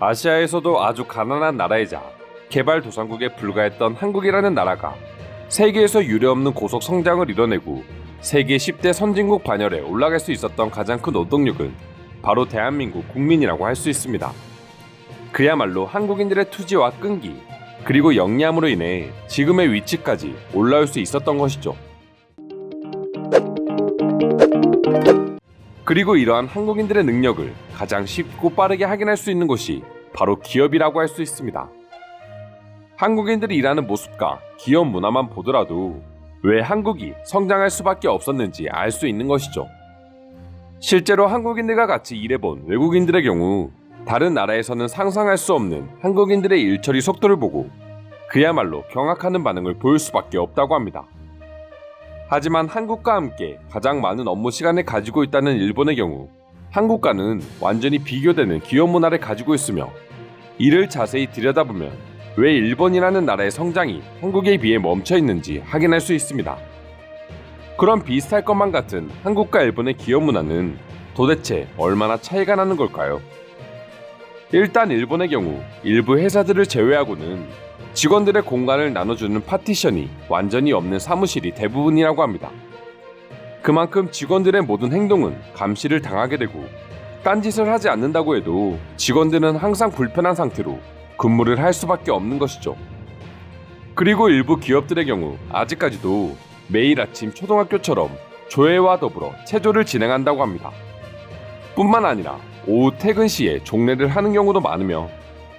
아시아에서도 아주 가난한 나라이자 개발도상국에 불과했던 한국이라는 나라가 세계에서 유례없는 고속 성장을 이뤄내고 세계 10대 선진국 반열에 올라갈 수 있었던 가장 큰 원동력은 바로 대한민국 국민이라고 할 수 있습니다. 그야말로 한국인들의 투지와 끈기, 그리고 영리함으로 인해 지금의 위치까지 올라올 수 있었던 것이죠. 그리고 이러한 한국인들의 능력을 가장 쉽고 빠르게 확인할 수 있는 곳이 바로 기업이라고 할 수 있습니다. 한국인들이 일하는 모습과 기업 문화만 보더라도 왜 한국이 성장할 수밖에 없었는지 알 수 있는 것이죠. 실제로 한국인들과 같이 일해본 외국인들의 경우 다른 나라에서는 상상할 수 없는 한국인들의 일처리 속도를 보고 그야말로 경악하는 반응을 보일 수밖에 없다고 합니다. 하지만 한국과 함께 가장 많은 업무 시간을 가지고 있다는 일본의 경우 한국과는 완전히 비교되는 기업 문화를 가지고 있으며 이를 자세히 들여다보면 왜 일본이라는 나라의 성장이 한국에 비해 멈춰 있는지 확인할 수 있습니다. 그럼 비슷할 것만 같은 한국과 일본의 기업 문화는 도대체 얼마나 차이가 나는 걸까요? 일단 일본의 경우 일부 회사들을 제외하고는 직원들의 공간을 나눠주는 파티션이 완전히 없는 사무실이 대부분이라고 합니다. 그만큼 직원들의 모든 행동은 감시를 당하게 되고 딴짓을 하지 않는다고 해도 직원들은 항상 불편한 상태로 근무를 할 수밖에 없는 것이죠. 그리고 일부 기업들의 경우 아직까지도 매일 아침 초등학교처럼 조회와 더불어 체조를 진행한다고 합니다. 뿐만 아니라 오후 퇴근 시에 종례를 하는 경우도 많으며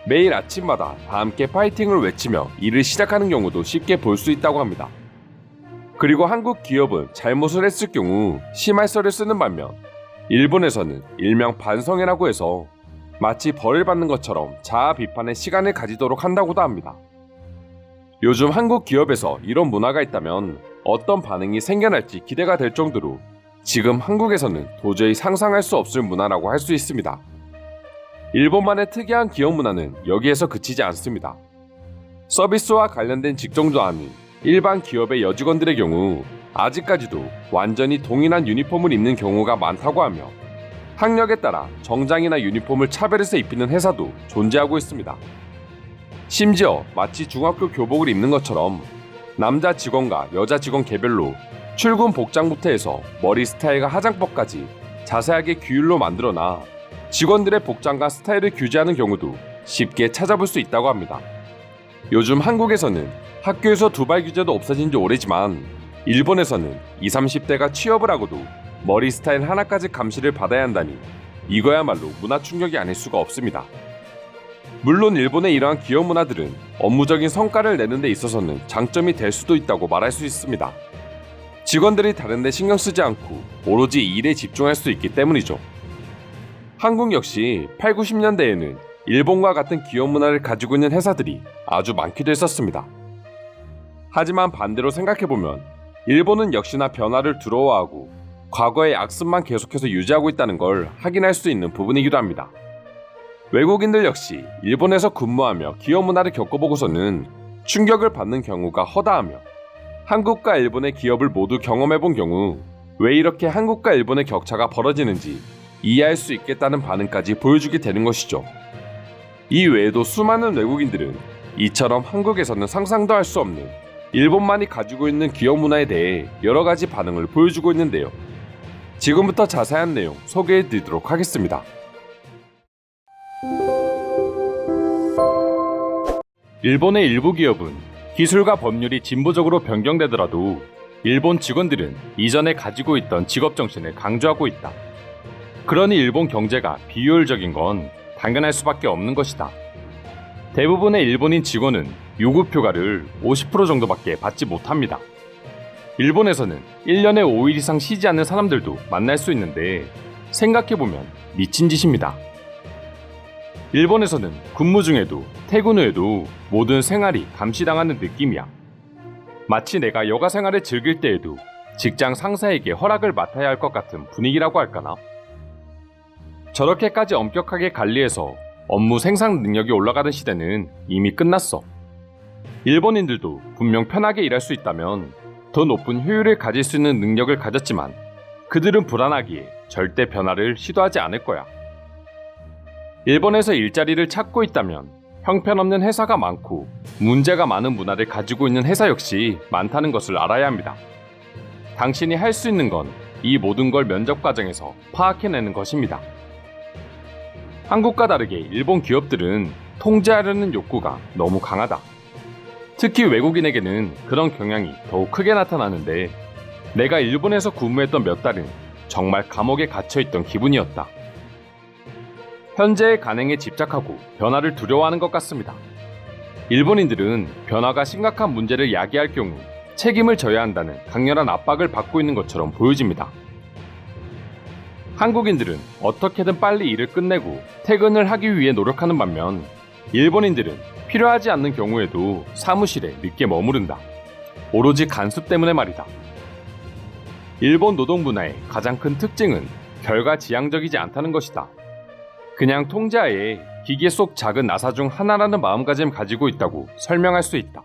매일 아침마다 다 함께 파이팅을 외치며 일을 시작하는 경우도 쉽게 볼 수 있다고 합니다. 그리고 한국 기업은 잘못을 했을 경우 심할서를 쓰는 반면 일본에서는 일명 반성회라고 해서 마치 벌을 받는 것처럼 자아 비판의 시간을 가지도록 한다고도 합니다. 요즘 한국 기업에서 이런 문화가 있다면 어떤 반응이 생겨날지 기대가 될 정도로 지금 한국에서는 도저히 상상할 수 없을 문화라고 할 수 있습니다. 일본만의 특이한 기업 문화는 여기에서 그치지 않습니다. 서비스와 관련된 직종도 아닌 일반 기업의 여직원들의 경우 아직까지도 완전히 동일한 유니폼을 입는 경우가 많다고 하며 학력에 따라 정장이나 유니폼을 차별해서 입히는 회사도 존재하고 있습니다. 심지어 마치 중학교 교복을 입는 것처럼 남자 직원과 여자 직원 개별로 출근 복장부터 해서 머리 스타일과 화장법까지 자세하게 규율로 만들어놔 직원들의 복장과 스타일을 규제하는 경우도 쉽게 찾아볼 수 있다고 합니다. 요즘 한국에서는 학교에서 두발 규제도 없어진 지 오래지만 일본에서는 20, 30대가 취업을 하고도 머리 스타일 하나까지 감시를 받아야 한다니 이거야말로 문화 충격이 아닐 수가 없습니다. 물론 일본의 이러한 기업 문화들은 업무적인 성과를 내는 데 있어서는 장점이 될 수도 있다고 말할 수 있습니다. 직원들이 다른 데 신경 쓰지 않고 오로지 일에 집중할 수 있기 때문이죠. 한국 역시 8, 90년대에는 일본과 같은 기업 문화를 가지고 있는 회사들이 아주 많기도 했었습니다. 하지만 반대로 생각해보면 일본은 역시나 변화를 두려워하고 과거의 악습만 계속해서 유지하고 있다는 걸 확인할 수 있는 부분이기도 합니다. 외국인들 역시 일본에서 근무하며 기업 문화를 겪어보고서는 충격을 받는 경우가 허다하며 한국과 일본의 기업을 모두 경험해본 경우 왜 이렇게 한국과 일본의 격차가 벌어지는지 이해할 수 있겠다는 반응까지 보여주게 되는 것이죠. 이 외에도 수많은 외국인들은 이처럼 한국에서는 상상도 할 수 없는 일본만이 가지고 있는 기업 문화에 대해 여러 가지 반응을 보여주고 있는데요. 지금부터 자세한 내용 소개해 드리도록 하겠습니다. 일본의 일부 기업은 기술과 법률이 진보적으로 변경되더라도 일본 직원들은 이전에 가지고 있던 직업정신을 강조하고 있다. 그러니 일본 경제가 비효율적인 건 당연할 수밖에 없는 것이다. 대부분의 일본인 직원은 요구휴가를 50% 정도밖에 받지 못합니다. 일본에서는 1년에 5일 이상 쉬지 않는 사람들도 만날 수 있는데 생각해보면 미친 짓입니다. 일본에서는 근무 중에도 퇴근 후에도 모든 생활이 감시당하는 느낌이야. 마치 내가 여가 생활을 즐길 때에도 직장 상사에게 허락을 맡아야 할 것 같은 분위기라고 할까나? 저렇게까지 엄격하게 관리해서 업무 생산 능력이 올라가는 시대는 이미 끝났어. 일본인들도 분명 편하게 일할 수 있다면 더 높은 효율을 가질 수 있는 능력을 가졌지만 그들은 불안하기에 절대 변화를 시도하지 않을 거야. 일본에서 일자리를 찾고 있다면 형편없는 회사가 많고 문제가 많은 문화를 가지고 있는 회사 역시 많다는 것을 알아야 합니다. 당신이 할 수 있는 건 이 모든 걸 면접 과정에서 파악해내는 것입니다. 한국과 다르게 일본 기업들은 통제하려는 욕구가 너무 강하다. 특히 외국인에게는 그런 경향이 더욱 크게 나타나는데 내가 일본에서 근무했던 몇 달은 정말 감옥에 갇혀있던 기분이었다. 현재의 간행에 집착하고 변화를 두려워하는 것 같습니다. 일본인들은 변화가 심각한 문제를 야기할 경우 책임을 져야 한다는 강렬한 압박을 받고 있는 것처럼 보여집니다. 한국인들은 어떻게든 빨리 일을 끝내고 퇴근을 하기 위해 노력하는 반면 일본인들은 필요하지 않는 경우에도 사무실에 늦게 머무른다. 오로지 간섭 때문에 말이다. 일본 노동 문화의 가장 큰 특징은 결과지향적이지 않다는 것이다. 그냥 통제하에 기계 속 작은 나사 중 하나라는 마음가짐을 가지고 있다고 설명할 수 있다.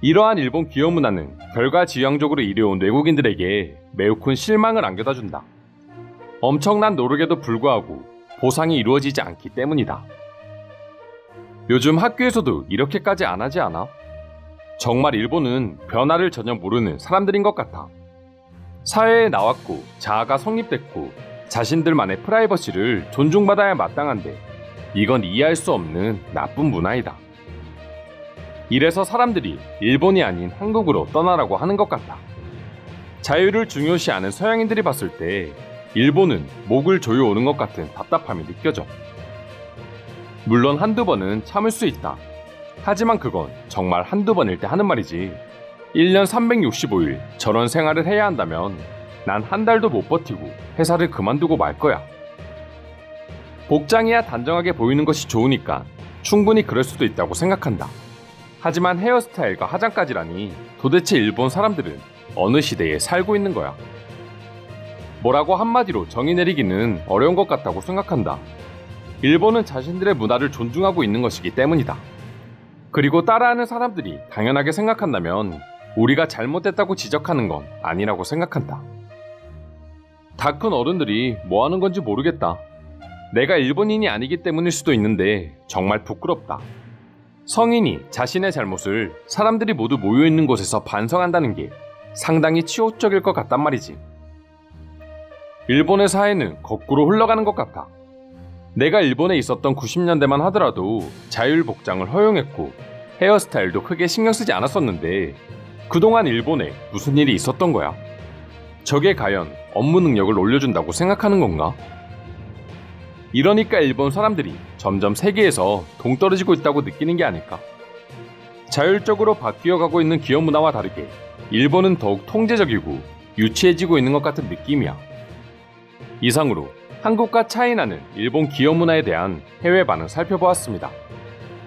이러한 일본 기업 문화는 결과지향적으로 일해온 외국인들에게 매우 큰 실망을 안겨다 준다. 엄청난 노력에도 불구하고 보상이 이루어지지 않기 때문이다. 요즘 학교에서도 이렇게까지 안 하지 않아? 정말 일본은 변화를 전혀 모르는 사람들인 것 같아. 사회에 나왔고 자아가 성립됐고 자신들만의 프라이버시를 존중받아야 마땅한데 이건 이해할 수 없는 나쁜 문화이다. 이래서 사람들이 일본이 아닌 한국으로 떠나라고 하는 것 같다. 자유를 중요시하는 서양인들이 봤을 때 일본은 목을 조여오는 것 같은 답답함이 느껴져. 물론 한두 번은 참을 수 있다. 하지만 그건 정말 한두 번일 때 하는 말이지. 1년 365일 저런 생활을 해야 한다면 난 한 달도 못 버티고 회사를 그만두고 말 거야. 복장이야 단정하게 보이는 것이 좋으니까 충분히 그럴 수도 있다고 생각한다. 하지만 헤어스타일과 화장까지라니 도대체 일본 사람들은 어느 시대에 살고 있는 거야. 뭐라고 한마디로 정의 내리기는 어려운 것 같다고 생각한다. 일본은 자신들의 문화를 존중하고 있는 것이기 때문이다. 그리고 따라하는 사람들이 당연하게 생각한다면 우리가 잘못됐다고 지적하는 건 아니라고 생각한다. 다 큰 어른들이 뭐 하는 건지 모르겠다. 내가 일본인이 아니기 때문일 수도 있는데 정말 부끄럽다. 성인이 자신의 잘못을 사람들이 모두 모여있는 곳에서 반성한다는 게 상당히 치욕적일 것 같단 말이지. 일본의 사회는 거꾸로 흘러가는 것 같아. 내가 일본에 있었던 90년대만 하더라도 자율 복장을 허용했고 헤어스타일도 크게 신경 쓰지 않았었는데 그동안 일본에 무슨 일이 있었던 거야? 저게 과연 업무 능력을 올려준다고 생각하는 건가? 이러니까 일본 사람들이 점점 세계에서 동떨어지고 있다고 느끼는 게 아닐까? 자율적으로 바뀌어가고 있는 기업 문화와 다르게 일본은 더욱 통제적이고 유치해지고 있는 것 같은 느낌이야. 이상으로 한국과 차이나는 일본 기업 문화에 대한 해외 반응 살펴보았습니다.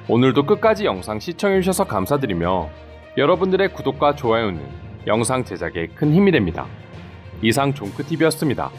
오늘도 끝까지 영상 시청해주셔서 감사드리며 여러분들의 구독과 좋아요는 영상 제작에 큰 힘이 됩니다. 이상 종크TV였습니다.